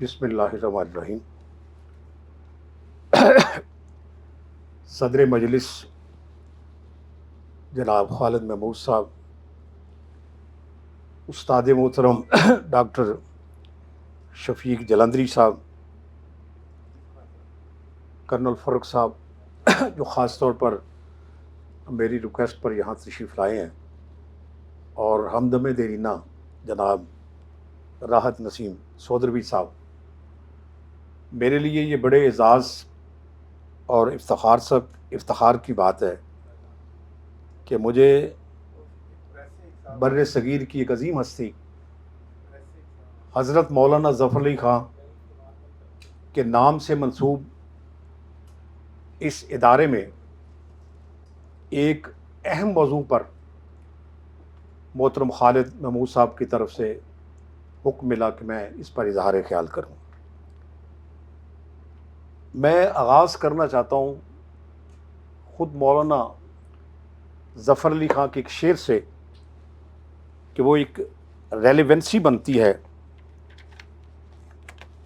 بسم اللہ الرحمن الرحیم۔ صدر مجلس جناب خالد محمود صاحب، استاد محترم ڈاکٹر شفیق جلندری صاحب، کرنل فاروق صاحب جو خاص طور پر میری ریکویسٹ پر یہاں تشریف لائے ہیں، اور ہمدم دیرینہ جناب راحت نسیم سودروی صاحب، میرے لیے یہ بڑے اعزاز اور افتخار کی بات ہے کہ مجھے بر صغیر کی ایک عظیم ہستی حضرت مولانا ظفر علی خان کے نام سے منسوب اس ادارے میں ایک اہم موضوع پر محترم خالد محمود صاحب کی طرف سے حکم ملا کہ میں اس پر اظہار خیال کروں۔ میں آغاز کرنا چاہتا ہوں خود مولانا ظفر علی خان کے ایک شعر سے کہ وہ ایک ریلیونسی بنتی ہے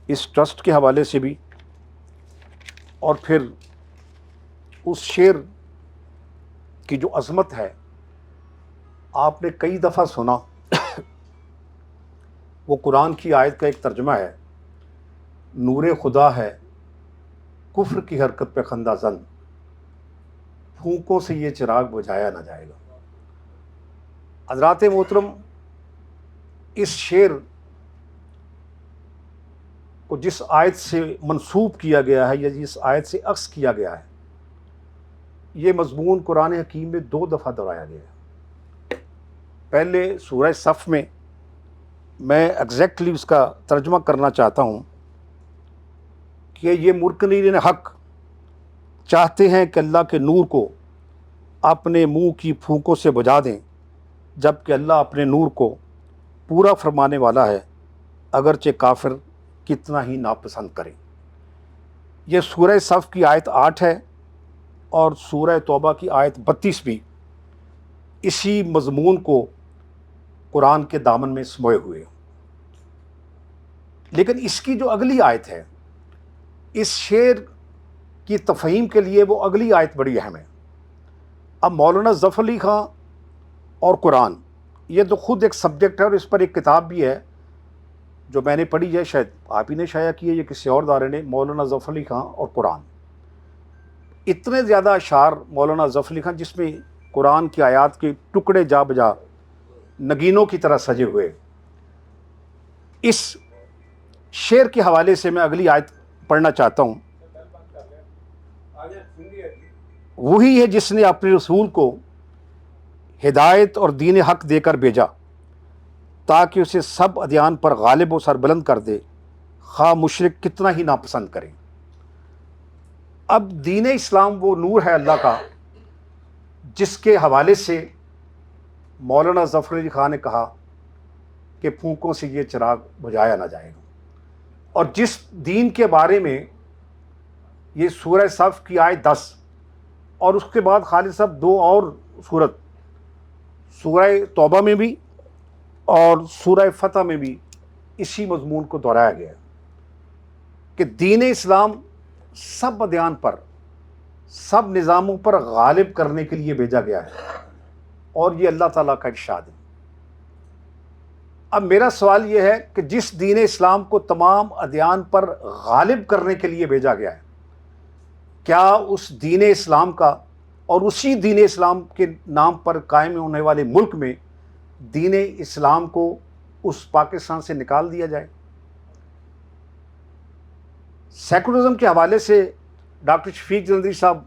اس ٹرسٹ کے حوالے سے بھی، اور پھر اس شعر کی جو عظمت ہے آپ نے کئی دفعہ سنا۔ وہ قرآن کی آیت کا ایک ترجمہ ہے، نور خدا ہے کفر کی حرکت پہ خندہ زن، پھونکوں سے یہ چراغ بجھایا نہ جائے گا۔ حضرات محترم، اس شعر کو جس آیت سے منسوب کیا گیا ہے یا جس آیت سے عکس کیا گیا ہے، یہ مضمون قرآن حکیم میں 2 دفعہ دہرایا گیا ہے۔ پہلے سورہ صف میں، میں ایگزیکٹلی اس کا ترجمہ کرنا چاہتا ہوں کہ یہ مرکنین حق چاہتے ہیں کہ اللہ کے نور کو اپنے منہ کی پھونکوں سے بجھا دیں، جبکہ اللہ اپنے نور کو پورا فرمانے والا ہے، اگرچہ کافر کتنا ہی ناپسند کریں۔ یہ سورہ صف کی آیت 8 ہے، اور سورہ توبہ کی آیت 32 بھی اسی مضمون کو قرآن کے دامن میں سموئے ہوئے۔ لیکن اس کی جو اگلی آیت ہے، اس شعر کی تفہیم کے لیے وہ اگلی آیت بڑی اہم ہے۔ اب مولانا ظفر علی خان اور قرآن، یہ تو خود ایک سبجیکٹ ہے، اور اس پر ایک کتاب بھی ہے جو میں نے پڑھی ہے، شاید آپ ہی نے شائع کی ہے یا کسی اور ادارے نے، مولانا ظفر علی خان اور قرآن۔ اتنے زیادہ اشعار مولانا ظفر علی خان جس میں قرآن کی آیات کے ٹکڑے جا بجا نگینوں کی طرح سجے ہوئے۔ اس شعر کے حوالے سے میں اگلی آیت پڑھنا چاہتا ہوں۔ وہی ہے جس نے اپنے رسول کو ہدایت اور دین حق دے کر بھیجا تاکہ اسے سب ادیان پر غالب و سربلند کر دے، خواہ مشرک کتنا ہی ناپسند کریں۔ اب دین اسلام وہ نور ہے اللہ کا جس کے حوالے سے مولانا ظفر علی خان نے کہا کہ پھونکوں سے یہ چراغ بجھایا نہ جائے گا، اور جس دین کے بارے میں یہ سورہ صف کی آیت 10 اور اس کے بعد خالد صاحب 2 اور سورت، سورہ توبہ میں بھی اور سورہ فتح میں بھی اسی مضمون کو دہرایا گیا کہ دین اسلام سب ادیان پر، سب نظاموں پر غالب کرنے کے لیے بھیجا گیا ہے، اور یہ اللہ تعالیٰ کا ارشاد ہے۔ اب میرا سوال یہ ہے کہ جس دین اسلام کو تمام ادیان پر غالب کرنے کے لیے بھیجا گیا ہے، کیا اس دین اسلام کا اور اسی دین اسلام کے نام پر قائم ہونے والے ملک میں دین اسلام کو اس پاکستان سے نکال دیا جائے؟ سیکولرزم کے حوالے سے ڈاکٹر شفیق جلندری صاحب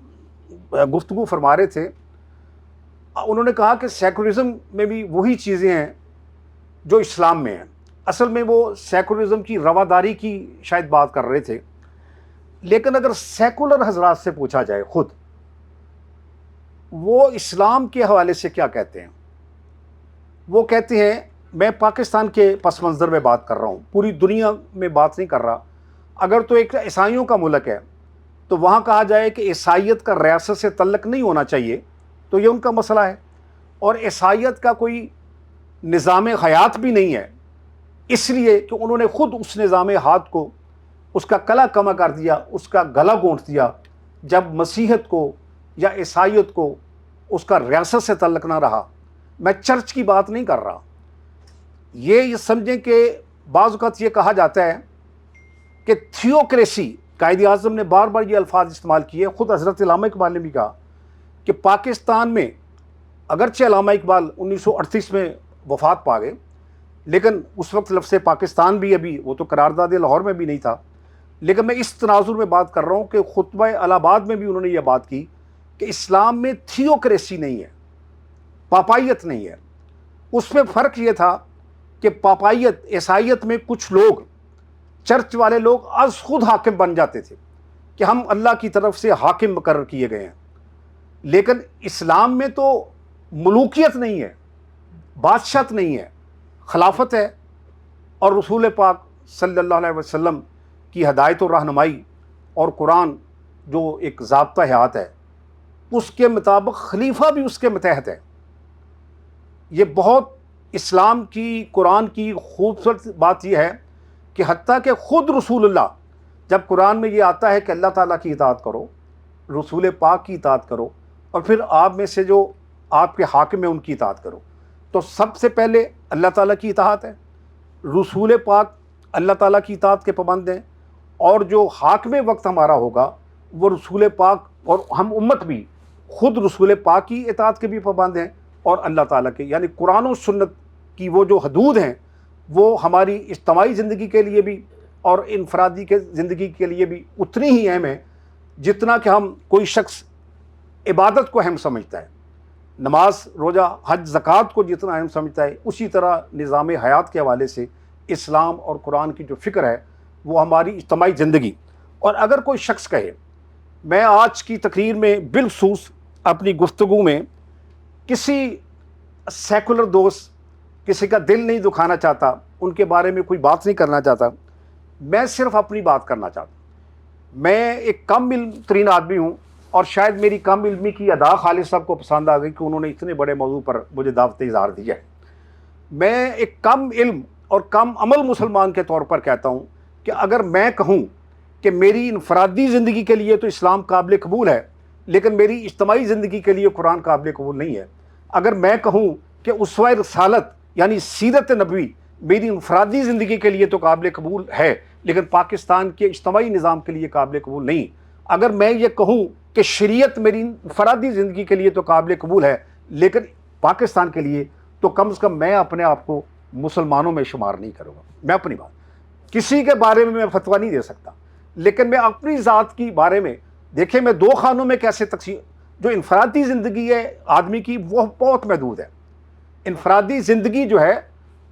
گفتگو فرما رہے تھے۔ انہوں نے کہا کہ سیکولرزم میں بھی وہی چیزیں ہیں جو اسلام میں ہیں۔ اصل میں وہ سیکولرزم کی رواداری کی شاید بات کر رہے تھے، لیکن اگر سیکولر حضرات سے پوچھا جائے خود وہ اسلام کے حوالے سے کیا کہتے ہیں، وہ کہتے ہیں، میں پاکستان کے پس منظر میں بات کر رہا ہوں، پوری دنیا میں بات نہیں کر رہا، اگر تو ایک عیسائیوں کا ملک ہے تو وہاں کہا جائے کہ عیسائیت کا ریاست سے تعلق نہیں ہونا چاہیے، تو یہ ان کا مسئلہ ہے، اور عیسائیت کا کوئی نظام حیات بھی نہیں ہے، اس لیے کہ انہوں نے خود اس نظام حیات کو اس کا کلا کما کر دیا، اس کا گلا گھونٹ دیا جب مسیحیت کو یا عیسائیت کو اس کا ریاست سے تعلق نہ رہا۔ میں چرچ کی بات نہیں کر رہا۔ یہ سمجھیں کہ بعض اوقات یہ کہا جاتا ہے کہ تھیوکریسی، قائد اعظم نے بار بار یہ الفاظ استعمال کیے، خود حضرت علامہ اقبال نے بھی کہا کہ پاکستان میں اگرچہ علامہ اقبال 1938 میں وفات پا گئے، لیکن اس وقت لفظ پاکستان بھی ابھی وہ تو قرارداد لاہور میں بھی نہیں تھا، لیکن میں اس تناظر میں بات کر رہا ہوں کہ خطبہ الہ آباد میں بھی انہوں نے یہ بات کی کہ اسلام میں تھیوکریسی نہیں ہے، پاپائیت نہیں ہے۔ اس میں فرق یہ تھا کہ پاپائیت، عیسائیت میں کچھ لوگ، چرچ والے لوگ از خود حاکم بن جاتے تھے کہ ہم اللہ کی طرف سے حاکم مقرر کیے گئے ہیں، لیکن اسلام میں تو ملوکیت نہیں ہے، بادشاہت نہیں ہے، خلافت ہے، اور رسول پاک صلی اللہ علیہ وسلم کی ہدایت و رہنمائی اور قرآن جو ایک ضابطہ حیات ہے اس کے مطابق خلیفہ بھی اس کے متحد ہے۔ یہ بہت اسلام کی، قرآن کی خوبصورت بات یہ ہے کہ حتیٰ کہ خود رسول اللہ، جب قرآن میں یہ آتا ہے کہ اللہ تعالیٰ کی اطاعت کرو، رسول پاک کی اطاعت کرو، اور پھر آپ میں سے جو آپ کے حاکم ہیں ان کی اطاعت کرو، تو سب سے پہلے اللہ تعالیٰ کی اطاعت ہے، رسول پاک اللہ تعالیٰ کی اطاعت کے پابند ہیں، اور جو حاکم وقت ہمارا ہوگا وہ رسول پاک، اور ہم امت بھی خود رسول پاک کی اطاعت کے بھی پابند ہیں اور اللہ تعالیٰ کے، یعنی قرآن و سنت کی وہ جو حدود ہیں وہ ہماری اجتماعی زندگی کے لیے بھی اور انفرادی کے زندگی کے لیے بھی اتنی ہی اہم ہے جتنا کہ ہم کوئی شخص عبادت کو اہم سمجھتا ہے، نماز، روزہ، حج، زکوٰۃ کو جتنا اہم سمجھتا ہے، اسی طرح نظام حیات کے حوالے سے اسلام اور قرآن کی جو فکر ہے وہ ہماری اجتماعی زندگی۔ اور اگر کوئی شخص کہے، میں آج کی تقریر میں بالخصوص اپنی گفتگو میں کسی سیکولر دوست، کسی کا دل نہیں دکھانا چاہتا، ان کے بارے میں کوئی بات نہیں کرنا چاہتا، میں صرف اپنی بات کرنا چاہتا ہوں۔ میں ایک کم علم ترین آدمی ہوں، اور شاید میری کم علمی کی ادا خالد صاحب کو پسند آ گئی کہ انہوں نے اتنے بڑے موضوع پر مجھے دعوت اظہار دیا ہے۔ میں ایک کم علم اور کم عمل مسلمان کے طور پر کہتا ہوں کہ اگر میں کہوں کہ میری انفرادی زندگی کے لیے تو اسلام قابل قبول ہے، لیکن میری اجتماعی زندگی کے لیے قرآن قابل قبول نہیں ہے، اگر میں کہوں کہ اسوہ رسالت یعنی سیرت نبوی میری انفرادی زندگی کے لیے تو قابل قبول ہے لیکن پاکستان کے اجتماعی نظام کے لیے قابل قبول نہیں، اگر میں یہ کہوں کہ شریعت میری انفرادی زندگی کے لیے تو قابل قبول ہے لیکن پاکستان کے لیے، تو کم از کم میں اپنے آپ کو مسلمانوں میں شمار نہیں کروں گا۔ میں اپنی بات، کسی کے بارے میں فتویٰ نہیں دے سکتا، لیکن میں اپنی ذات کی بارے میں، دیکھیں میں دو خانوں میں کیسے تقسیم، جو انفرادی زندگی ہے آدمی کی وہ بہت محدود ہے۔ انفرادی زندگی جو ہے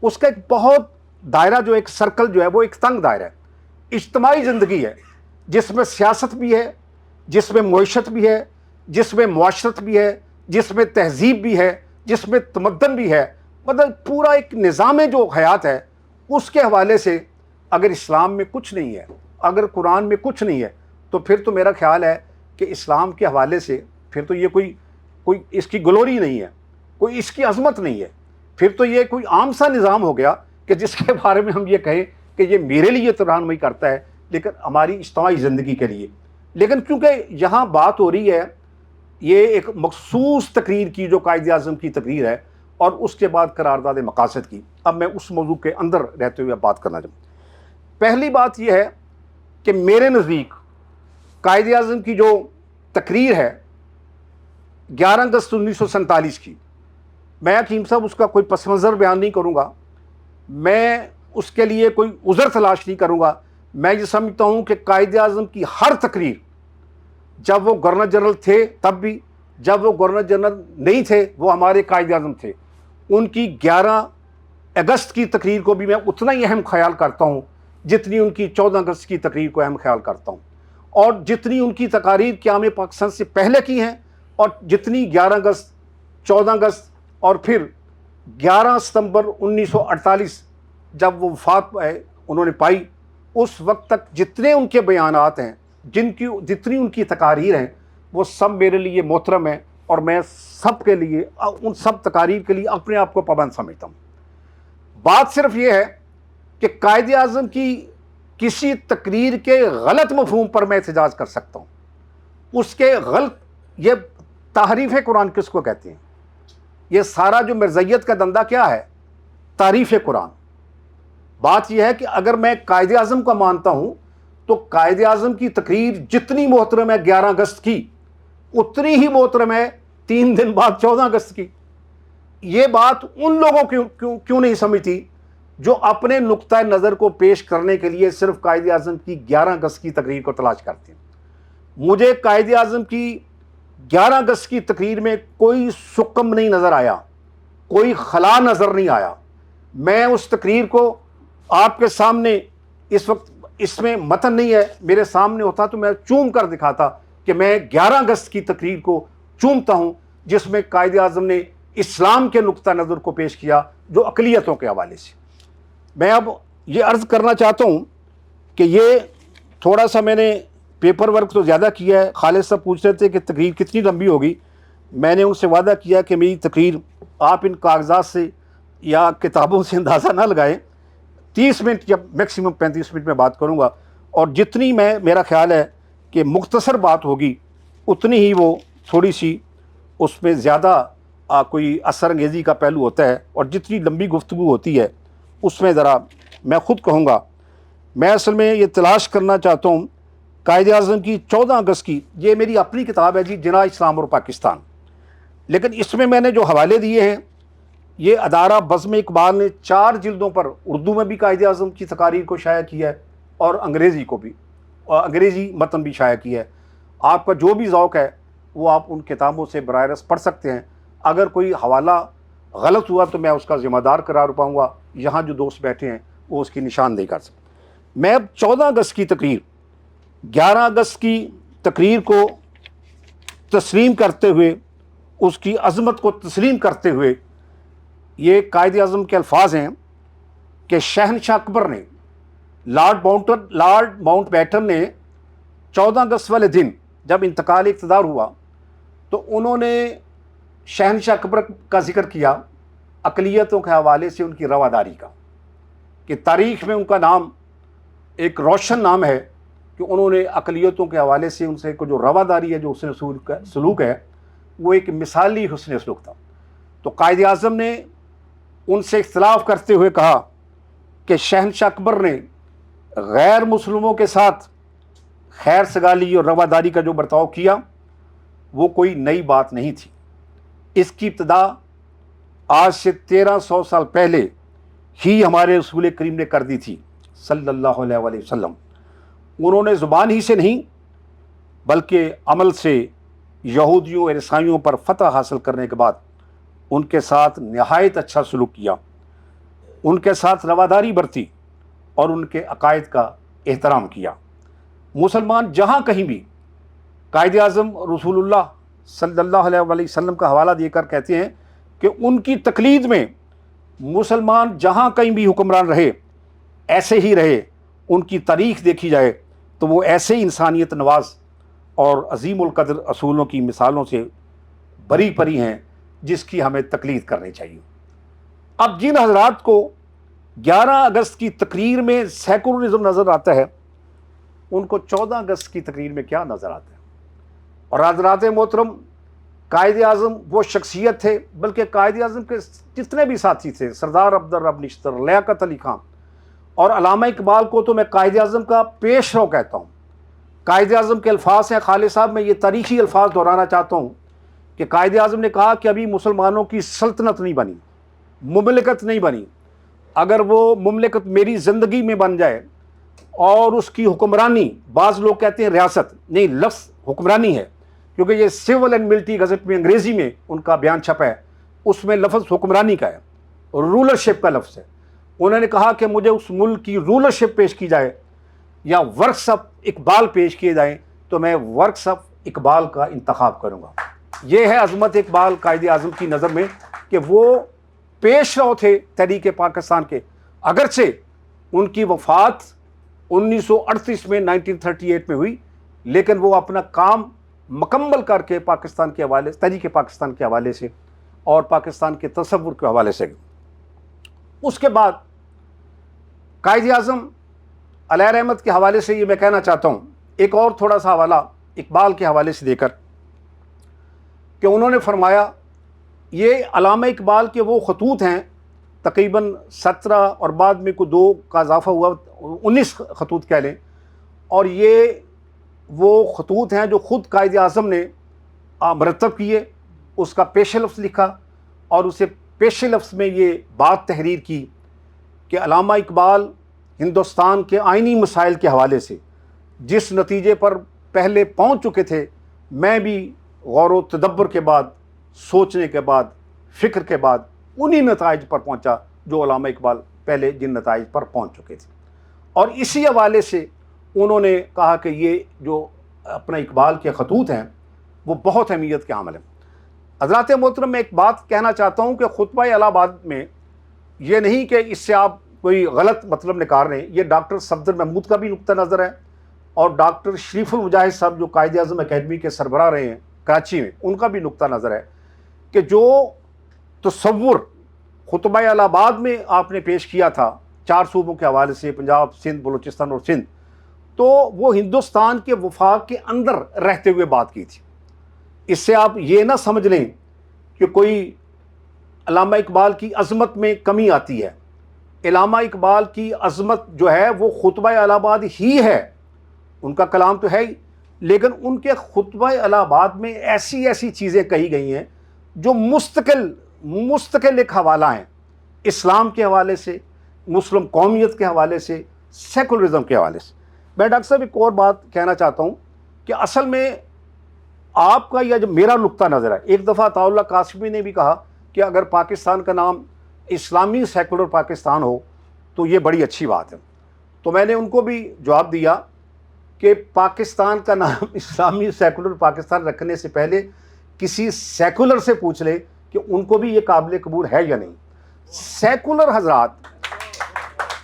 اس کا ایک بہت دائرہ، جو ایک سرکل جو ہے وہ ایک تنگ دائرہ ہے۔ اجتماعی زندگی ہے جس میں سیاست بھی ہے، جس میں معیشت بھی ہے، جس میں معاشرت بھی ہے، جس میں تہذیب بھی ہے، جس میں تمدن بھی ہے، مطلب پورا ایک نظام جو حیات ہے اس کے حوالے سے اگر اسلام میں کچھ نہیں ہے، اگر قرآن میں کچھ نہیں ہے، تو پھر تو میرا خیال ہے کہ اسلام کے حوالے سے پھر تو یہ کوئی اس کی گلوری نہیں ہے، کوئی اس کی عظمت نہیں ہے، پھر تو یہ کوئی عام سا نظام ہو گیا کہ جس کے بارے میں ہم یہ کہیں کہ یہ میرے لیے تو رہنمائی کرتا ہے لیکن ہماری اجتماعی زندگی کے لیے۔ لیکن کیونکہ یہاں بات ہو رہی ہے یہ ایک مخصوص تقریر کی جو قائد اعظم کی تقریر ہے اور اس کے بعد قرارداد مقاصد کی، اب میں اس موضوع کے اندر رہتے ہوئے بات کرنا چاہوں۔ پہلی بات یہ ہے کہ میرے نزدیک قائد اعظم کی جو تقریر ہے 11 اگست 1947 کی، میں حکیم صاحب اس کا کوئی پس منظر بیان نہیں کروں گا، میں اس کے لیے کوئی عذر تلاش نہیں کروں گا۔ میں یہ سمجھتا ہوں کہ قائد اعظم کی ہر تقریر، جب وہ گورنر جنرل تھے تب بھی، جب وہ گورنر جنرل نہیں تھے وہ ہمارے قائد اعظم تھے، ان کی 11 اگست کی تقریر کو بھی میں اتنا ہی اہم خیال کرتا ہوں جتنی ان کی 14 اگست کی تقریر کو اہم خیال کرتا ہوں، اور جتنی ان کی تقاریر قیام پاکستان سے پہلے کی ہیں، اور جتنی 11 اگست، 14 اگست اور پھر 11 ستمبر 1948 جب وہ وفات انہوں نے پائی، اس وقت تک جتنے ان کے بیانات ہیں، جتنی ان کی تقاریر ہیں، وہ سب میرے لیے محترم ہیں، اور میں سب کے لیے، ان سب تقاریر کے لیے اپنے آپ کو پابند سمجھتا ہوں۔ بات صرف یہ ہے کہ قائد اعظم کی کسی تقریر کے غلط مفہوم پر میں احتجاج کر سکتا ہوں. اس کے غلط، یہ تحریف قرآن کس کو کہتے ہیں؟ یہ سارا جو مرزیت کا دندہ کیا ہے؟ تعریف قرآن. بات یہ ہے کہ اگر میں قائد اعظم کا مانتا ہوں تو قائد اعظم کی تقریر جتنی محترم ہے 11 اگست کی، اتنی ہی محترم ہے 3 دن بعد 14 اگست کی. یہ بات ان لوگوں کیوں نہیں سمجھتی جو اپنے نقطۂ نظر کو پیش کرنے کے لیے صرف قائد اعظم کی 11 اگست کی تقریر کو تلاش کرتے ہیں. مجھے قائد اعظم کی 11 اگست کی تقریر میں کوئی سکم نہیں نظر آیا، کوئی خلا نظر نہیں آیا. میں اس تقریر کو آپ کے سامنے، اس وقت اس میں متن نہیں ہے، میرے سامنے ہوتا تو میں چوم کر دکھاتا کہ میں 11 اگست کی تقریر کو چومتا ہوں جس میں قائد اعظم نے اسلام کے نقطہ نظر کو پیش کیا جو اقلیتوں کے حوالے سے. میں اب یہ عرض کرنا چاہتا ہوں کہ یہ تھوڑا سا میں نے پیپر ورک تو زیادہ کیا ہے. خالد صاحب پوچھ رہے تھے کہ تقریر کتنی لمبی ہوگی. میں نے ان سے وعدہ کیا کہ میری تقریر آپ ان کاغذات سے یا کتابوں سے اندازہ نہ لگائیں، 30 منٹ یا میکسیمم 35 منٹ میں بات کروں گا، اور جتنی میرا خیال ہے کہ مختصر بات ہوگی اتنی ہی وہ تھوڑی سی اس میں زیادہ کوئی اثر انگیزی کا پہلو ہوتا ہے، اور جتنی لمبی گفتگو ہوتی ہے اس میں ذرا میں خود کہوں گا. میں اصل میں یہ تلاش کرنا چاہتا ہوں قائد اعظم کی 14 اگست کی. یہ میری اپنی کتاب ہے جی، جناح اسلام اور پاکستان، لیکن اس میں نے جو حوالے دیے ہیں یہ ادارہ بزم اقبال نے 4 جلدوں پر اردو میں بھی قائد اعظم کی تقاریر کو شائع کیا ہے اور انگریزی کو بھی، اور انگریزی متن بھی شائع کیا ہے. آپ کا جو بھی ذوق ہے وہ آپ ان کتابوں سے براہ راست پڑھ سکتے ہیں. اگر کوئی حوالہ غلط ہوا تو میں اس کا ذمہ دار قرار پاؤں گا. یہاں جو دوست بیٹھے ہیں وہ اس کی نشاندہی کر سکتے. میں اب 14 اگست کی تقریر، 11 اگست کی تقریر کو تسلیم کرتے ہوئے، اس کی عظمت کو تسلیم کرتے ہوئے، یہ قائد اعظم کے الفاظ ہیں کہ شہنشاہ اکبر نے، لارڈ ماؤنٹ بیٹن نے 14 اگست والے دن جب انتقال اقتدار ہوا تو انہوں نے شہنشاہ اکبر کا ذکر کیا اقلیتوں کے حوالے سے ان کی رواداری کا، کہ تاریخ میں ان کا نام ایک روشن نام ہے کہ انہوں نے اقلیتوں کے حوالے سے ان سے کو جو رواداری ہے، جو حسن سلوک ہے، وہ ایک مثالی حسن سلوک تھا. تو قائد اعظم نے ان سے اختلاف کرتے ہوئے کہا کہ شہنشاہ اکبر نے غیر مسلموں کے ساتھ خیر سگالی اور رواداری کا جو برتاؤ کیا وہ کوئی نئی بات نہیں تھی. اس کی ابتدا آج سے 1300 سال پہلے ہی ہمارے رسول کریم نے کر دی تھی صلی اللہ علیہ وآلہ وسلم. انہوں نے زبان ہی سے نہیں بلکہ عمل سے یہودیوں اور عیسائیوں پر فتح حاصل کرنے کے بعد ان کے ساتھ نہایت اچھا سلوک کیا، ان کے ساتھ رواداری برتی اور ان کے عقائد کا احترام کیا. مسلمان جہاں کہیں بھی قائد اعظم رسول اللہ صلی اللہ علیہ وآلہ وسلم کا حوالہ دے کر کہتے ہیں کہ ان کی تقلید میں مسلمان جہاں کہیں بھی حکمران رہے ایسے ہی رہے. ان کی تاریخ دیکھی جائے تو وہ ایسے ہی انسانیت نواز اور عظیم القدر اصولوں کی مثالوں سے بری پری ہیں جس کی ہمیں تقلید کرنی چاہیے. اب جن حضرات کو 11 اگست کی تقریر میں سیکولرزم نظر آتا ہے ان کو 14 اگست کی تقریر میں کیا نظر آتا ہے؟ اور حضرات محترم، قائد اعظم وہ شخصیت تھے، بلکہ قائد اعظم کے جتنے بھی ساتھی تھے، سردار عبدالرب نشتر، لیاقت علی خان اور علامہ اقبال کو تو میں قائد اعظم کا پیش رو کہتا ہوں. قائد اعظم کے الفاظ ہیں خالد صاحب، میں یہ تاریخی الفاظ دہرانا چاہتا ہوں کہ قائد اعظم نے کہا کہ ابھی مسلمانوں کی سلطنت نہیں بنی، مملکت نہیں بنی. اگر وہ مملکت میری زندگی میں بن جائے اور اس کی حکمرانی، بعض لوگ کہتے ہیں ریاست، نہیں، لفظ حکمرانی ہے کیونکہ یہ سول اینڈ ملٹری گزٹ میں انگریزی میں ان کا بیان چھپا ہے، اس میں لفظ حکمرانی کا ہے، رولرشپ کا لفظ ہے. انہوں نے کہا کہ مجھے اس ملک کی رولرشپ پیش کی جائے یا ورکس آف اقبال پیش کیے جائیں تو میں ورکس آف اقبال کا انتخاب کروں گا. یہ ہے عظمت اقبال قائد اعظم کی نظر میں کہ وہ پیش رو تھے تحریک پاکستان کے. اگرچہ ان کی وفات 1938 میں 1938 میں ہوئی، لیکن وہ اپنا کام مکمل کر کے پاکستان کے حوالے، تحریک پاکستان کے حوالے سے اور پاکستان کے تصور کے حوالے سے. اس کے بعد قائد اعظم علیہ رحمت کے حوالے سے یہ میں کہنا چاہتا ہوں، ایک اور تھوڑا سا حوالہ اقبال کے حوالے سے دے کر، کہ انہوں نے فرمایا، یہ علامہ اقبال کے وہ خطوط ہیں، تقریباً 17 اور بعد میں کو 2 کا اضافہ ہوا، 19 خطوط کہہ لیں، اور یہ وہ خطوط ہیں جو خود قائد اعظم نے مرتب کیے، اس کا پیش لفظ لکھا، اور اسے پیش لفظ میں یہ بات تحریر کی کہ علامہ اقبال ہندوستان کے آئینی مسائل کے حوالے سے جس نتیجے پر پہلے پہنچ چکے تھے، میں بھی غور و تدبر کے بعد، سوچنے کے بعد، فکر کے بعد انہی نتائج پر پہنچا جو علامہ اقبال پہلے جن نتائج پر پہنچ چکے تھے۔ اور اسی حوالے سے انہوں نے کہا کہ یہ جو اپنا اقبال کے خطوط ہیں وہ بہت اہمیت کے حامل ہیں۔ حضرات محترم، میں ایک بات کہنا چاہتا ہوں کہ خطبہ الہ آباد میں یہ نہیں کہ اس سے آپ کوئی غلط مطلب نکال رہے ہیں، یہ ڈاکٹر صفدر محمود کا بھی نقطہ نظر ہے، اور ڈاکٹر شریف المجاہد صاحب جو قائد اعظم اکیڈمی کے سربراہ رہے ہیں کراچی میں، ان کا بھی نقطہ نظر ہے کہ جو تصور خطبہ الہ آباد میں آپ نے پیش کیا تھا 4 صوبوں کے حوالے سے، پنجاب، سندھ، بلوچستان اور سندھ، تو وہ ہندوستان کے وفاق کے اندر رہتے ہوئے بات کی تھی۔ اس سے آپ یہ نہ سمجھ لیں کہ کوئی علامہ اقبال کی عظمت میں کمی آتی ہے۔ علامہ اقبال کی عظمت جو ہے وہ خطبہ الہ آباد ہی ہے، ان کا کلام تو ہے ہی، لیکن ان کے خطبہ الہ آباد میں ایسی ایسی چیزیں کہی گئی ہیں جو مستقل ایک حوالہ ہیں، اسلام کے حوالے سے، مسلم قومیت کے حوالے سے، سیکولرزم کے حوالے سے۔ میں ڈاکٹر صاحب ایک اور بات کہنا چاہتا ہوں کہ اصل میں آپ کا یا جو میرا نقطہ نظر ہے، ایک دفعہ عطاء اللہ قاسمی نے بھی کہا کہ اگر پاکستان کا نام اسلامی سیکولر پاکستان ہو تو یہ بڑی اچھی بات ہے، تو میں نے ان کو بھی جواب دیا کہ پاکستان کا نام اسلامی سیکولر پاکستان رکھنے سے پہلے کسی سیکولر سے پوچھ لے کہ ان کو بھی یہ قابل قبول ہے یا نہیں۔ سیکولر حضرات،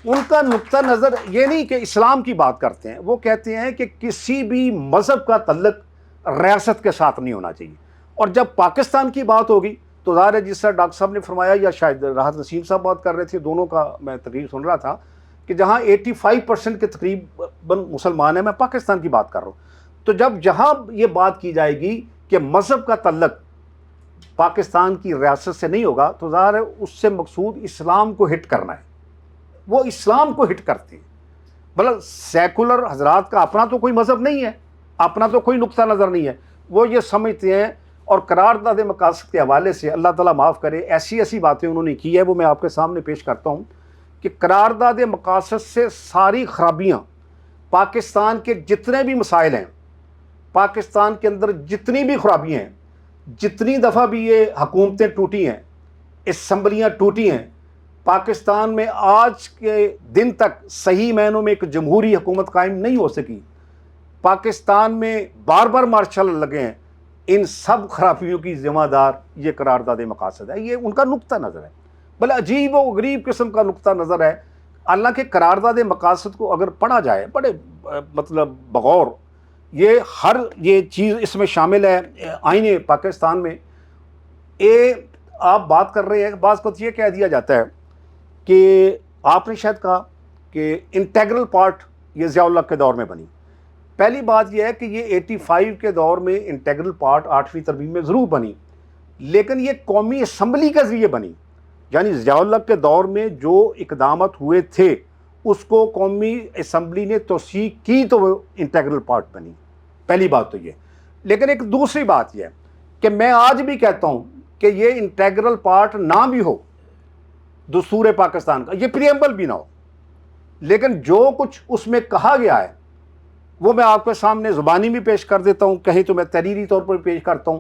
ان کا نقطہ نظر یہ نہیں کہ اسلام کی بات کرتے ہیں، وہ کہتے ہیں کہ کسی بھی مذہب کا تعلق ریاست کے ساتھ نہیں ہونا چاہیے، اور جب پاکستان کی بات ہوگی تو ظاہر ہے جس طرح ڈاکٹر صاحب نے فرمایا یا شاید راحت نسیم صاحب بات کر رہے تھے، دونوں کا میں تقریر سن رہا تھا کہ جہاں 85% کے تقریباً مسلمان ہیں، میں پاکستان کی بات کر رہا ہوں، تو جب جہاں یہ بات کی جائے گی کہ مذہب کا تعلق پاکستان کی ریاست سے نہیں ہوگا تو ظاہر ہے اس سے مقصود اسلام کو ہٹ کرنا ہے، وہ اسلام کو ہٹ کرتے ہیں۔ بلکہ سیکولر حضرات کا اپنا تو کوئی مذہب نہیں ہے، اپنا تو کوئی نقطہ نظر نہیں ہے، وہ یہ سمجھتے ہیں، اور قرارداد مقاصد کے حوالے سے اللہ تعالیٰ معاف کرے ایسی باتیں انہوں نے کی ہے، وہ میں آپ کے سامنے پیش کرتا ہوں کہ قرارداد مقاصد سے ساری خرابیاں، پاکستان کے جتنے بھی مسائل ہیں، پاکستان کے اندر جتنی بھی خرابیاں ہیں، جتنی دفعہ بھی یہ حکومتیں ٹوٹی ہیں، اسمبلیاں ٹوٹی ہیں، پاکستان میں آج کے دن تک صحیح معنوں میں ایک جمہوری حکومت قائم نہیں ہو سکی، پاکستان میں بار بار مارشل لگے ہیں، ان سب خرابیوں کی ذمہ دار یہ قرارداد مقاصد ہے۔ یہ ان کا نقطہ نظر ہے، بھلے عجیب و غریب قسم کا نقطہ نظر ہے۔ حالانکہ قرارداد مقاصد کو اگر پڑھا جائے بڑے مطلب بغور، یہ چیز اس میں شامل ہے آئین پاکستان میں۔ آپ بات کر رہے ہیں، بعض کو یہ کہہ دیا جاتا ہے کہ آپ نے شاید کہا کہ انٹیگرل پارٹ یہ ضیاء اللہ کے دور میں بنی۔ پہلی بات یہ ہے کہ یہ 85 کے دور میں انٹیگرل پارٹ 8ویں ترمیم میں ضرور بنی، لیکن یہ قومی اسمبلی کے ذریعے بنی، یعنی ضیاء اللہ کے دور میں جو اقدامات ہوئے تھے اس کو قومی اسمبلی نے توثیق کی تو وہ انٹیگرل پارٹ بنی۔ پہلی بات تو یہ، لیکن ایک دوسری بات یہ ہے کہ میں آج بھی کہتا ہوں کہ یہ انٹیگرل پارٹ نہ بھی ہو دستور پاکستان کا، یہ پریمبل بھی نہ ہو، لیکن جو کچھ اس میں کہا گیا ہے وہ میں آپ کے سامنے زبانی بھی پیش کر دیتا ہوں، کہیں تو میں تحریری طور پر پیش کرتا ہوں،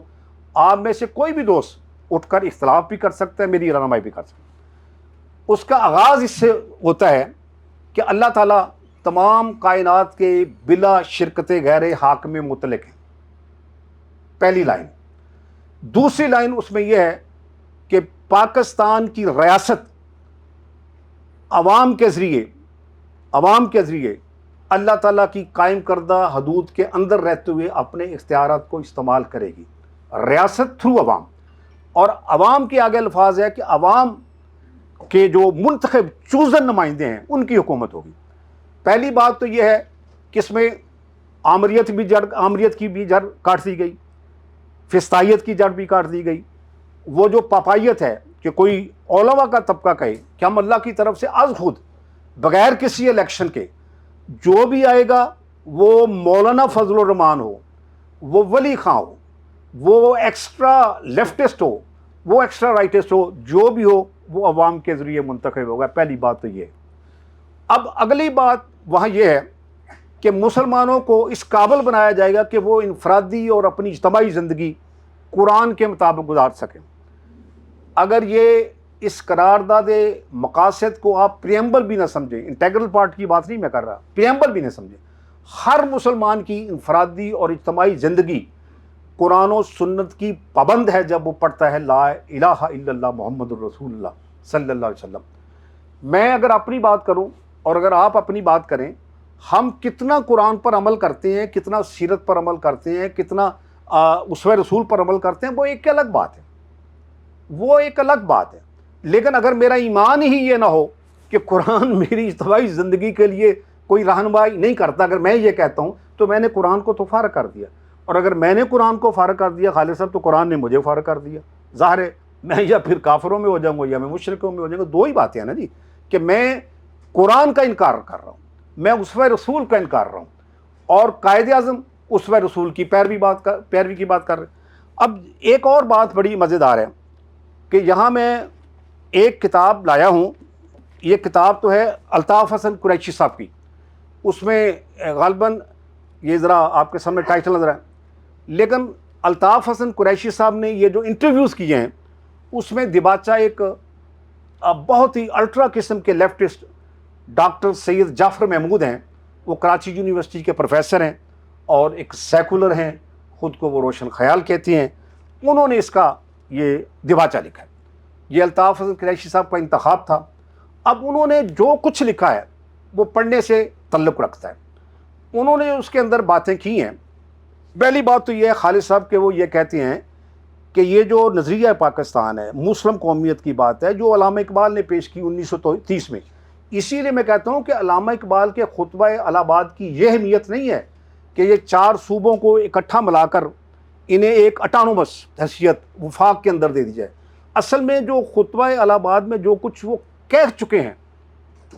آپ میں سے کوئی بھی دوست اٹھ کر اختلاف بھی کر سکتا ہے، میری رہنمائی بھی کر سکتا ہے۔ اس کا آغاز اس سے ہوتا ہے کہ اللہ تعالیٰ تمام کائنات کے بلا شرکت غیر حاکم میں مطلق ہیں، پہلی لائن۔ دوسری لائن اس میں یہ ہے کہ پاکستان کی ریاست عوام کے ذریعے اللہ تعالیٰ کی قائم کردہ حدود کے اندر رہتے ہوئے اپنے اختیارات کو استعمال کرے گی، ریاست تھرو عوام، اور عوام کے آگے الفاظ ہے کہ عوام کے جو منتخب چوزن نمائندے ہیں ان کی حکومت ہوگی۔ پہلی بات تو یہ ہے کہ اس میں آمریت کی بھی جڑ کاٹ دی گئی، فسطائیت کی جڑ بھی کاٹ دی گئی. وہ جو پاپائیت ہے کہ کوئی علماء کا طبقہ کہے کہ ہم اللہ کی طرف سے از خود بغیر کسی الیکشن کے جو بھی آئے گا وہ مولانا فضل الرحمان ہو، وہ ولی خاں ہو، وہ ایکسٹرا لیفٹسٹ ہو، وہ ایکسٹرا رائٹسٹ ہو، جو بھی ہو وہ عوام کے ذریعے منتخب ہوگا. پہلی بات تو یہ. اب اگلی بات وہاں یہ ہے کہ مسلمانوں کو اس قابل بنایا جائے گا کہ وہ انفرادی اور اپنی اجتماعی زندگی قرآن کے مطابق گزار سکیں. اگر یہ اس قرارداد مقاصد کو آپ پریمبل بھی نہ سمجھیں، انٹیگرل پارٹ کی بات نہیں میں کر رہا، پریمبل بھی نہ سمجھیں، ہر مسلمان کی انفرادی اور اجتماعی زندگی قرآن و سنت کی پابند ہے جب وہ پڑھتا ہے لا الہ الا اللہ محمد الرسول اللہ صلی اللہ علیہ وسلم. میں اگر اپنی بات کروں اور اگر آپ اپنی بات کریں، ہم کتنا قرآن پر عمل کرتے ہیں، کتنا سیرت پر عمل کرتے ہیں، کتنا اسوہ رسول پر عمل کرتے ہیں، وہ ایک الگ بات ہے، وہ ایک الگ بات ہے. لیکن اگر میرا ایمان ہی یہ نہ ہو کہ قرآن میری اجتماعی زندگی کے لیے کوئی رہنمائی نہیں کرتا، اگر میں یہ کہتا ہوں تو میں نے قرآن کو تو فارغ کر دیا، اور اگر میں نے قرآن کو فارغ کر دیا خالد صاحب تو قرآن نے مجھے فارغ کر دیا. ظاہر ہے میں یا پھر کافروں میں ہو جاؤں گا یا میں مشرکوں میں ہو جاؤں گا. دو ہی باتیں ہیں نا جی، کہ میں قرآن کا انکار کر رہا ہوں، میں اسوہ رسول کا انکار رہا ہوں، اور قائد اعظم اسوہ رسول کی پیروی کی بات کر رہے ہیں. اب ایک اور بات بڑی مزیدار ہے کہ یہاں میں ایک کتاب لایا ہوں. یہ کتاب تو ہے الطاف حسن قریشی صاحب کی. اس میں غالباً یہ ذرا آپ کے سامنے ٹائٹل نظر ہے، لیکن الطاف حسن قریشی صاحب نے یہ جو انٹرویوز کیے ہیں اس میں دباچہ ایک بہت ہی الٹرا قسم کے لیفٹسٹ ڈاکٹر سید جعفر محمود ہیں. وہ کراچی یونیورسٹی کے پروفیسر ہیں اور ایک سیکولر ہیں، خود کو وہ روشن خیال کہتے ہیں. انہوں نے اس کا یہ دباچہ لکھا ہے. یہ الطاف حسن قریشی صاحب کا انتخاب تھا. اب انہوں نے جو کچھ لکھا ہے وہ پڑھنے سے تعلق رکھتا ہے. انہوں نے اس کے اندر باتیں کی ہیں. پہلی بات تو یہ ہے خالد صاحب کہ وہ یہ کہتے ہیں کہ یہ جو نظریہ پاکستان ہے، مسلم قومیت کی بات ہے جو علامہ اقبال نے پیش کی 1930 میں. اسی لیے میں کہتا ہوں کہ علامہ اقبال کے خطبہ الہ آباد کی یہ اہمیت نہیں ہے کہ یہ 4 صوبوں کو اکٹھا ملا کر انہیں ایک اٹانومس حیثیت وفاق کے اندر دے دی جائے. اصل میں جو خطبہ الہ آباد میں جو کچھ وہ کہہ چکے ہیں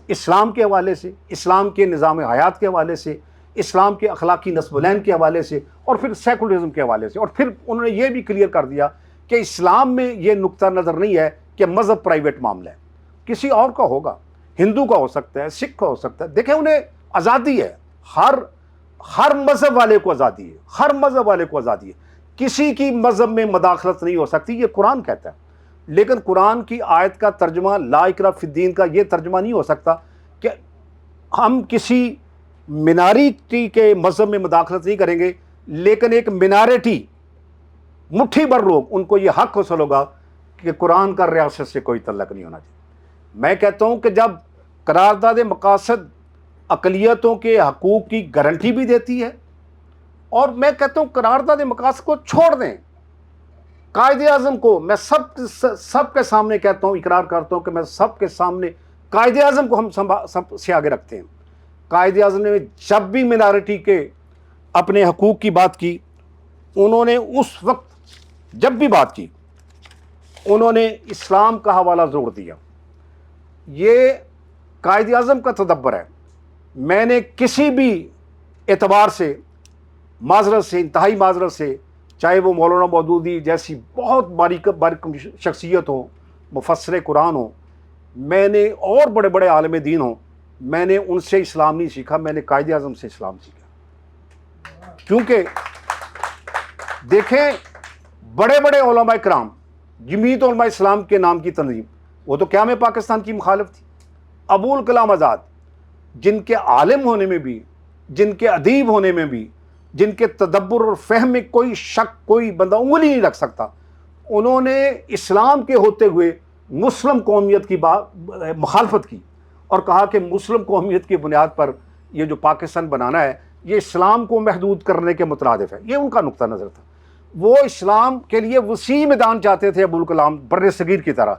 اسلام کے حوالے سے، اسلام کے نظام حیات کے حوالے سے، اسلام کے اخلاقی نصب العین کے حوالے سے، اور پھر سیکولرزم کے حوالے سے، اور پھر انہوں نے یہ بھی کلیئر کر دیا کہ اسلام میں یہ نقطہ نظر نہیں ہے کہ مذہب پرائیویٹ معاملہ ہے، کسی اور کا ہوگا، ہندو کا ہو سکتا ہے، سکھ کا ہو سکتا ہے. دیکھیں انہیں آزادی ہے، ہر مذہب والے کو آزادی ہے، ہر مذہب والے کو آزادی ہے، کسی کی مذہب میں مداخلت نہیں ہو سکتی، یہ قرآن کہتا ہے. لیکن قرآن کی آیت کا ترجمہ لا اکراہ فی الدین کا یہ ترجمہ نہیں ہو سکتا کہ ہم کسی منارٹی کے مذہب میں مداخلت نہیں کریں گے، لیکن ایک منارٹی مٹھی بھر لوگ ان کو یہ حق حاصل ہوگا کہ قرآن کا ریاست سے کوئی تعلق نہیں ہونا چاہیے. میں کہتا ہوں کہ جب قرارداد مقاصد اقلیتوں کے حقوق کی گارنٹی بھی دیتی ہے، اور میں کہتا ہوں قرارداد مقاصد کو چھوڑ دیں، قائد اعظم کو میں سب کے سامنے کہتا ہوں، اقرار کرتا ہوں کہ میں سب کے سامنے قائد اعظم کو ہم سب سے آگے رکھتے ہیں. قائد اعظم نے جب بھی منارٹی کے اپنے حقوق کی بات کی، انہوں نے اس وقت جب بھی بات کی انہوں نے اسلام کا حوالہ ضرور دیا. یہ قائد اعظم کا تدبر ہے. میں نے کسی بھی اعتبار سے معذرت سے، انتہائی معذرت سے، چاہے وہ مولانا مودودی جیسی بہت باریک شخصیت ہوں، مفسر قرآن ہوں، میں نے اور بڑے بڑے عالم دین ہوں، میں نے ان سے اسلام نہیں سیکھا، میں نے قائد اعظم سے اسلام سیکھا. کیونکہ دیکھیں بڑے بڑے علماء کرام، جمعیت علماء اسلام کے نام کی تنظیم، وہ تو قیام پاکستان کی مخالف تھی. ابو الکلام آزاد، جن کے عالم ہونے میں بھی، جن کے ادیب ہونے میں بھی، جن کے تدبر اور فہم میں کوئی شک، کوئی بندہ انگلی نہیں رکھ سکتا، انہوں نے اسلام کے ہوتے ہوئے مسلم قومیت کی مخالفت کی اور کہا کہ مسلم قومیت کی بنیاد پر یہ جو پاکستان بنانا ہے یہ اسلام کو محدود کرنے کے مترادف ہے. یہ ان کا نقطہ نظر تھا. وہ اسلام کے لیے وسیع میدان چاہتے تھے ابو الکلام، بر صغیر کی طرح.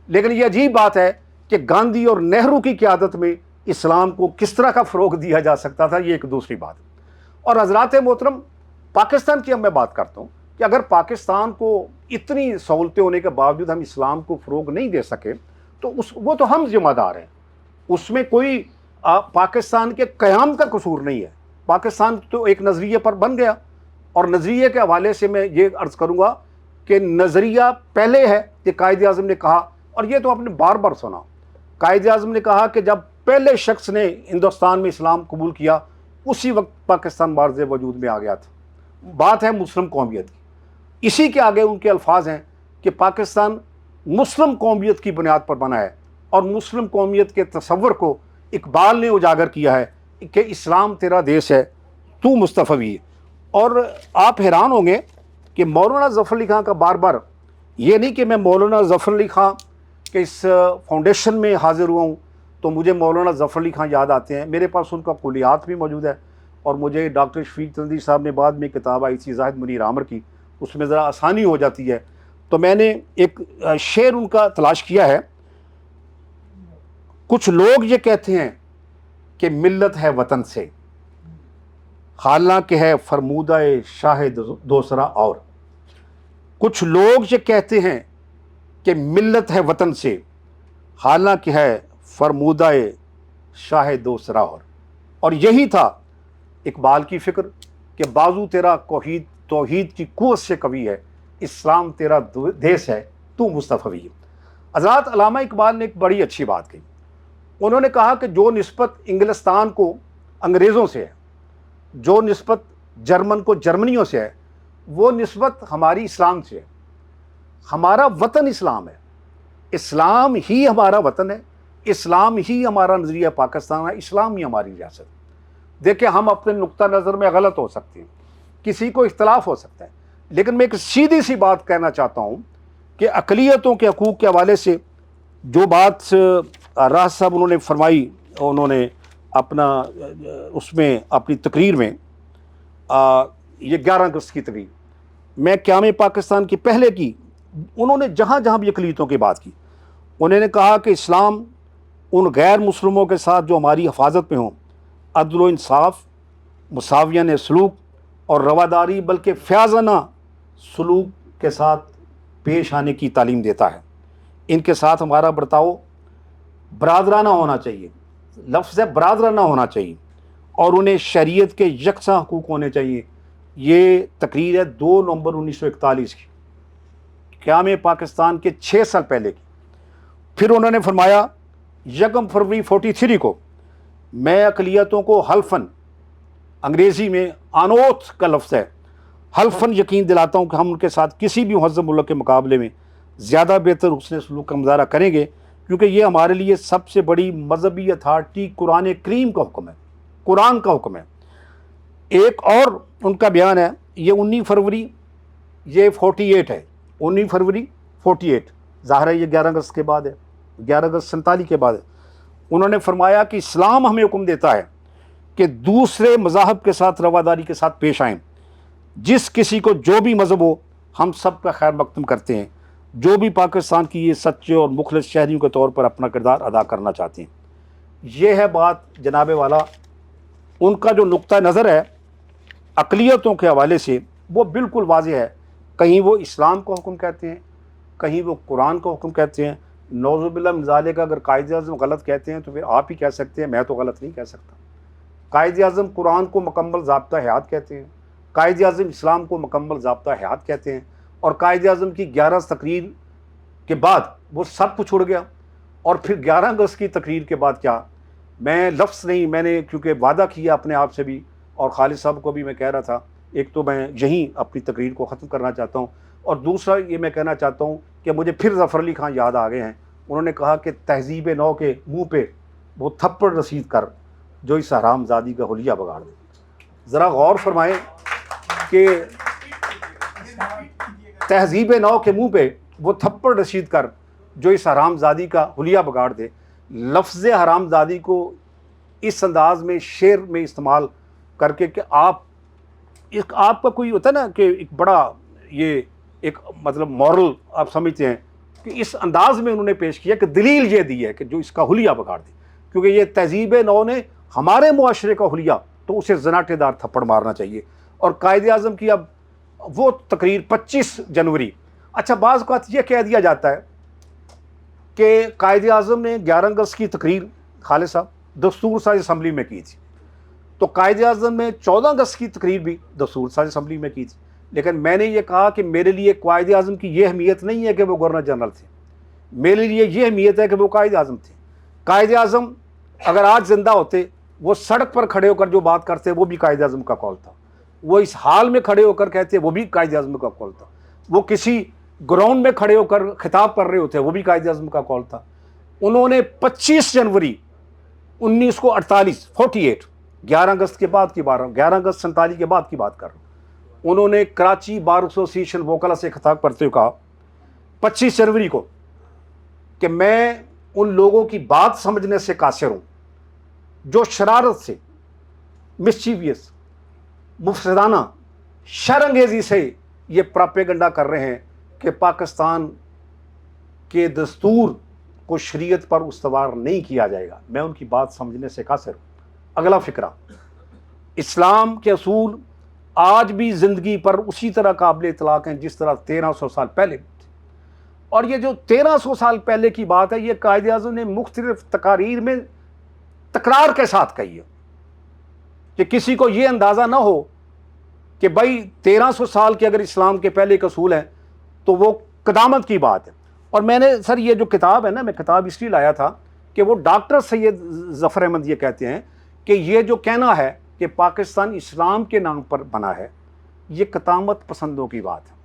لیکن یہ عجیب بات ہے کہ گاندھی اور نہرو کی قیادت میں اسلام کو کس طرح کا فروغ دیا جا سکتا تھا، یہ ایک دوسری بات. اور حضرات محترم، پاکستان کی اب میں بات کرتا ہوں کہ اگر پاکستان کو اتنی سہولتیں ہونے کے باوجود ہم اسلام کو فروغ نہیں دے سکے تو وہ تو ہم ذمہ دار ہیں. اس میں کوئی پاکستان کے قیام کا قصور نہیں ہے. پاکستان تو ایک نظریے پر بن گیا، اور نظریے کے حوالے سے میں یہ عرض کروں گا کہ نظریہ پہلے ہے کہ قائد اعظم نے کہا، اور یہ تو آپ نے بار بار سنا، قائد اعظم نے کہا کہ جب پہلے شخص نے ہندوستان میں اسلام قبول کیا اسی وقت پاکستان بارز وجود میں آ گیا تھا. بات ہے مسلم قومیت کی. اسی کے آگے ان کے الفاظ ہیں کہ پاکستان مسلم قومیت کی بنیاد پر بنا ہے، اور مسلم قومیت کے تصور کو اقبال نے اجاگر کیا ہے کہ اسلام تیرا دیش ہے، تو مصطفی ہے. اور آپ حیران ہوں گے کہ مولانا ظفر علی خان کا بار بار، یہ نہیں کہ میں مولانا ظفر علی خان کے اس فاؤنڈیشن میں حاضر ہوا ہوں تو مجھے مولانا ظفر علی خان یاد آتے ہیں. میرے پاس ان کا کلیات بھی موجود ہے، اور مجھے ڈاکٹر شفیق چندی صاحب نے بعد میں کتاب آئی تھی زاہد منیر عامر کی، اس میں ذرا آسانی ہو جاتی ہے، تو میں نے ایک شعر ان کا تلاش کیا ہے. کچھ لوگ یہ کہتے ہیں کہ ملت ہے وطن سے، حالانکہ ہے فرمودہ شاہ دوسرا اور. کچھ لوگ یہ کہتے ہیں کہ ملت ہے وطن سے، حالانکہ ہے فرمودہ شاہ دوسرا اور. اور یہی تھا اقبال کی فکر کہ بازو تیرا توحید کی قوت سے قوی ہے، اسلام تیرا دیس ہے، تو مصطفی ہے. حضرات، علامہ اقبال نے ایک بڑی اچھی بات کہی. انہوں نے کہا کہ جو نسبت انگلستان کو انگریزوں سے ہے، جو نسبت جرمن کو جرمنیوں سے ہے، وہ نسبت ہماری اسلام سے ہے. ہمارا وطن اسلام ہے، اسلام ہی ہمارا وطن ہے، اسلام ہی ہمارا نظریہ پاکستان ہے، اسلام ہی ہماری ریاست. دیکھیں، ہم اپنے نقطہ نظر میں غلط ہو سکتے ہیں، کسی کو اختلاف ہو سکتا ہے، لیکن میں ایک سیدھی سی بات کہنا چاہتا ہوں کہ اقلیتوں کے حقوق کے حوالے سے جو بات راز صاحب انہوں نے فرمائی، انہوں نے اپنا اس میں اپنی تقریر میں، یہ 11 اگست کی تقریر میں قیام پاکستان کی پہلے کی، انہوں نے جہاں جہاں بھی اقلیتوں کی بات کی، انہوں نے کہا کہ اسلام ان غیر مسلموں کے ساتھ جو ہماری حفاظت میں ہوں، عدل و انصاف، مساویانہ سلوک اور رواداری بلکہ فیاضانہ سلوک کے ساتھ پیش آنے کی تعلیم دیتا ہے. ان کے ساتھ ہمارا برتاؤ برادرانہ ہونا چاہیے، لفظ ہے برادرانہ ہونا چاہیے، اور انہیں شریعت کے یکساں حقوق ہونے چاہیے. یہ تقریر ہے 2 نومبر 1941 کی، قیام پاکستان کے 6 سال پہلے کی. پھر انہوں نے فرمایا 1 فروری 43 کو میں اقلیتوں کو حلفاً، انگریزی میں آنوتھ کا لفظ ہے، حلفاً یقین دلاتا ہوں کہ ہم ان کے ساتھ کسی بھی مہذب ملک کے مقابلے میں زیادہ بہتر حسن سلوک کا مظاہرہ کریں گے، کیونکہ یہ ہمارے لیے سب سے بڑی مذہبی اتھارٹی قرآن کریم کا حکم ہے، قرآن کا حکم ہے. ایک اور ان کا بیان ہے، یہ 19 فروری، یہ 48 ہے، 19 فروری 48، ظاہر ہے یہ 11 اگست کے بعد ہے، 11 اگست 47 کے بعد ہے. انہوں نے فرمایا کہ اسلام ہمیں حکم دیتا ہے کہ دوسرے مذاہب کے ساتھ رواداری کے ساتھ پیش آئیں. جس کسی کو جو بھی مذہب ہو، ہم سب کا خیر مقدم کرتے ہیں، جو بھی پاکستان کی یہ سچے اور مخلص شہریوں کے طور پر اپنا کردار ادا کرنا چاہتے ہیں. یہ ہے بات جناب والا. ان کا جو نقطہ نظر ہے اقلیتوں کے حوالے سے وہ بالکل واضح ہے. کہیں وہ اسلام کو حکم کہتے ہیں، کہیں وہ قرآن کو حکم کہتے ہیں. نعوذ باللہ من ذالک، اگر قائد اعظم غلط کہتے ہیں تو پھر آپ ہی کہہ سکتے ہیں، میں تو غلط نہیں کہہ سکتا. قائد اعظم قرآن کو مکمل ضابطہ حیات کہتے ہیں، قائد اعظم اسلام کو مکمل ضابطہ حیات کہتے ہیں، اور قائد اعظم کی 11 تقریر کے بعد وہ سب کچھ اڑ گیا. اور پھر 11 اگست کی تقریر کے بعد کیا، میں لفظ نہیں، میں نے کیونکہ وعدہ کیا اپنے آپ سے بھی، اور خالد صاحب کو بھی میں کہہ رہا تھا، ایک تو میں یہیں اپنی تقریر کو ختم کرنا چاہتا ہوں، اور دوسرا یہ میں کہنا چاہتا ہوں کہ مجھے پھر ظفر علی خان یاد آ گئے ہیں. انہوں نے کہا کہ تہذیب نو کے منہ پہ وہ تھپڑ رسید کر جو اس حرام زادی کا حلیہ بگاڑ دے. ذرا غور فرمائیں کہ تہذیب نو کے منہ پہ وہ تھپڑ رسید کر جو اس حرام زادی کا حلیہ بگاڑ دے. لفظ حرام زادی کو اس انداز میں شعر میں استعمال کر کے کہ آپ کا کوئی ہوتا ہے نا کہ ایک بڑا یہ ایک مطلب مورل آپ سمجھتے ہیں کہ اس انداز میں انہوں نے پیش کیا کہ دلیل یہ دی ہے کہ جو اس کا حلیہ بگاڑ دے. کیونکہ یہ تہذیب نو نے ہمارے معاشرے کا حلیہ، تو اسے زناٹے دار تھپڑ مارنا چاہیے۔ اور قائد اعظم کی اب وہ تقریر 25 جنوری، اچھا بعض اوقات یہ کہہ دیا جاتا ہے کہ قائد اعظم نے 11 اگست کی تقریر خالد صاحب دستور ساز اسمبلی میں کی تھی، تو قائد اعظم نے 14 اگست کی تقریر بھی دستور ساز اسمبلی میں کی تھی، لیکن میں نے یہ کہا کہ میرے لیے قائد اعظم کی یہ اہمیت نہیں ہے کہ وہ گورنر جنرل تھے، میرے لیے یہ اہمیت ہے کہ وہ قائد اعظم تھے۔ قائد اعظم اگر آج زندہ ہوتے، وہ سڑک پر کھڑے ہو کر جو بات کرتے وہ بھی قائد اعظم کا قول تھا، وہ اس حال میں کھڑے ہو کر کہتے وہ بھی قائد اعظم کا قول تھا، وہ کسی گراؤنڈ میں کھڑے ہو کر خطاب کر رہے ہوتے وہ بھی قائد اعظم کا قول تھا۔ انہوں نے 25 جنوری 1948 11 اگست کے بعد کی بات، 11 اگست 47 کے بعد کی بات کر رہا ہوں، انہوں نے کراچی بار ایسوسی ایشن وکلا سے خطاب کرتے ہوئے کہا 25 جنوری کو کہ میں ان لوگوں کی بات سمجھنے سے قاصر ہوں جو شرارت سے، مسچیویس، مفسدانہ، شر انگیزی سے یہ پراپیگنڈا کر رہے ہیں کہ پاکستان کے دستور کو شریعت پر استوار نہیں کیا جائے گا۔ میں ان کی بات سمجھنے سے قاصر ہوں۔ اگلا فقرہ، اسلام کے اصول آج بھی زندگی پر اسی طرح قابل اطلاق ہیں جس طرح 1300 سال پہلے تھے، اور یہ جو 1300 سال پہلے کی بات ہے یہ قائد اعظم نے مختلف تقاریر میں تکرار کے ساتھ کہی ہے کہ کسی کو یہ اندازہ نہ ہو کہ بھائی 1300 سال کے اگر اسلام کے پہلے کے اصول ہیں تو وہ قدامت کی بات ہے۔ اور میں نے سر یہ جو کتاب ہے نا، میں کتاب اس لیے لایا تھا کہ وہ ڈاکٹر سید ظفر احمد یہ کہتے ہیں کہ یہ جو کہنا ہے کہ پاکستان اسلام کے نام پر بنا ہے، یہ قدامت پسندوں کی بات ہے،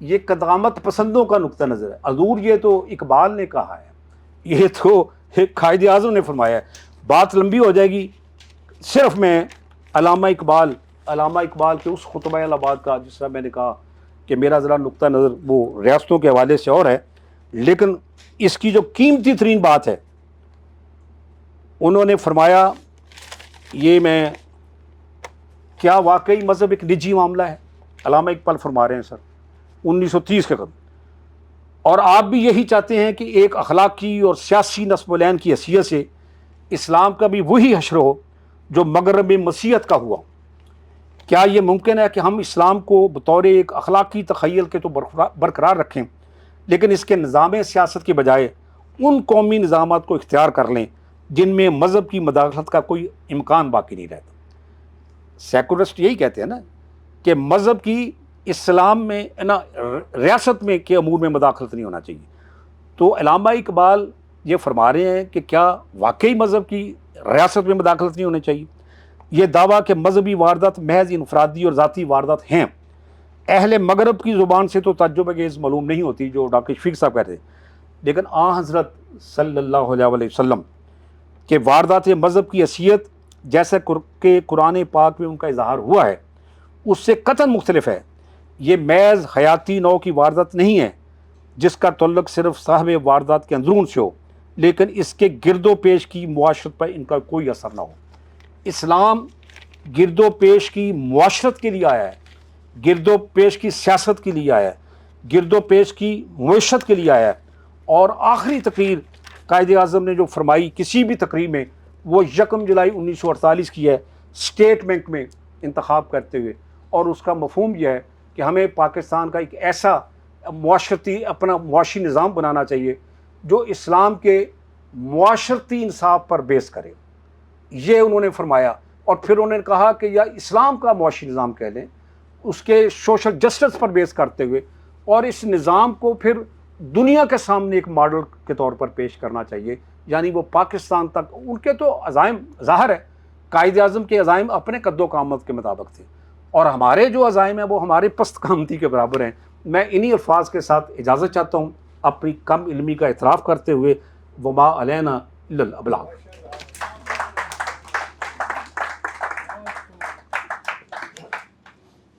یہ قدامت پسندوں کا نقطہ نظر ہے۔ حضور یہ تو اقبال نے کہا ہے، یہ تو ایک قائد اعظم نے فرمایا ہے۔ بات لمبی ہو جائے گی، صرف میں علامہ اقبال کے اس خطبہ الہباد کا، جس طرح میں نے کہا کہ میرا ذرا نقطہ نظر وہ ریاستوں کے حوالے سے اور ہے، لیکن اس کی جو قیمتی ترین بات ہے انہوں نے فرمایا، یہ میں کیا واقعی مذہب ایک نجی معاملہ ہے؟ علامہ اقبال فرما رہے ہیں سر 1930 کے قدم، اور آپ بھی یہی چاہتے ہیں کہ ایک اخلاقی اور سیاسی نصب العین کی حیثیت سے اسلام کا بھی وہی حشر ہو جو مغرب مسیحیت کا ہوا۔ کیا یہ ممکن ہے کہ ہم اسلام کو بطور ایک اخلاقی تخیل کے تو برقرار رکھیں، لیکن اس کے نظام سیاست کے بجائے ان قومی نظامات کو اختیار کر لیں جن میں مذہب کی مداخلت کا کوئی امکان باقی نہیں رہتا؟ سیکولرسٹ یہی کہتے ہیں نا کہ مذہب کی اسلام میں نا ریاست میں کے امور میں مداخلت نہیں ہونا چاہیے۔ تو علامہ اقبال یہ فرما رہے ہیں کہ کیا واقعی مذہب کی ریاست میں مداخلت نہیں ہونی چاہیے؟ یہ دعویٰ کہ مذہبی واردات محض انفرادی اور ذاتی واردات ہیں اہل مغرب کی زبان سے تو تعجب انگیز معلوم نہیں ہوتی، جو ڈاکٹر شفیق صاحب کہتے ہیں، لیکن آن حضرت صلی اللہ علیہ وسلم کہ واردات مذہب کی حیثیت جیسے کہ قرآن پاک میں ان کا اظہار ہوا ہے اس سے قطعاً مختلف ہے۔ یہ محض حیاتی نوع کی واردات نہیں ہے جس کا تعلق صرف صاحب واردات کے اندرون سے ہو، لیکن اس کے گرد و پیش کی معاشرت پر ان کا کوئی اثر نہ ہو۔ اسلام گرد و پیش کی معاشرت کے لیے آیا ہے، گرد و پیش کی سیاست کے لیے آیا ہے، گرد و پیش کی معیشت کے لیے آیا ہے۔ اور آخری تقریر قائد اعظم نے جو فرمائی کسی بھی تقریر میں، وہ 1 جولائی 1948 کی ہے اسٹیٹ بینک میں انتخاب کرتے ہوئے، اور اس کا مفہوم یہ ہے کہ ہمیں پاکستان کا ایک ایسا معاشرتی اپنا معاشی نظام بنانا چاہیے جو اسلام کے معاشرتی انصاف پر بیس کرے، یہ انہوں نے فرمایا۔ اور پھر انہوں نے کہا کہ یا اسلام کا معاشی نظام کہہ لیں، اس کے سوشل جسٹس پر بیس کرتے ہوئے، اور اس نظام کو پھر دنیا کے سامنے ایک ماڈل کے طور پر پیش کرنا چاہیے، یعنی وہ پاکستان تک ان کے تو عزائم ظاہر ہے، قائد اعظم کے عزائم اپنے قد و قامت کے مطابق تھے، اور ہمارے جو عزائم ہیں وہ ہمارے پست قامتی کے برابر ہیں۔ میں انہی الفاظ کے ساتھ اجازت چاہتا ہوں، اپنی کم علمی کا اعتراف کرتے ہوئے، وما علینا الا البلاغ۔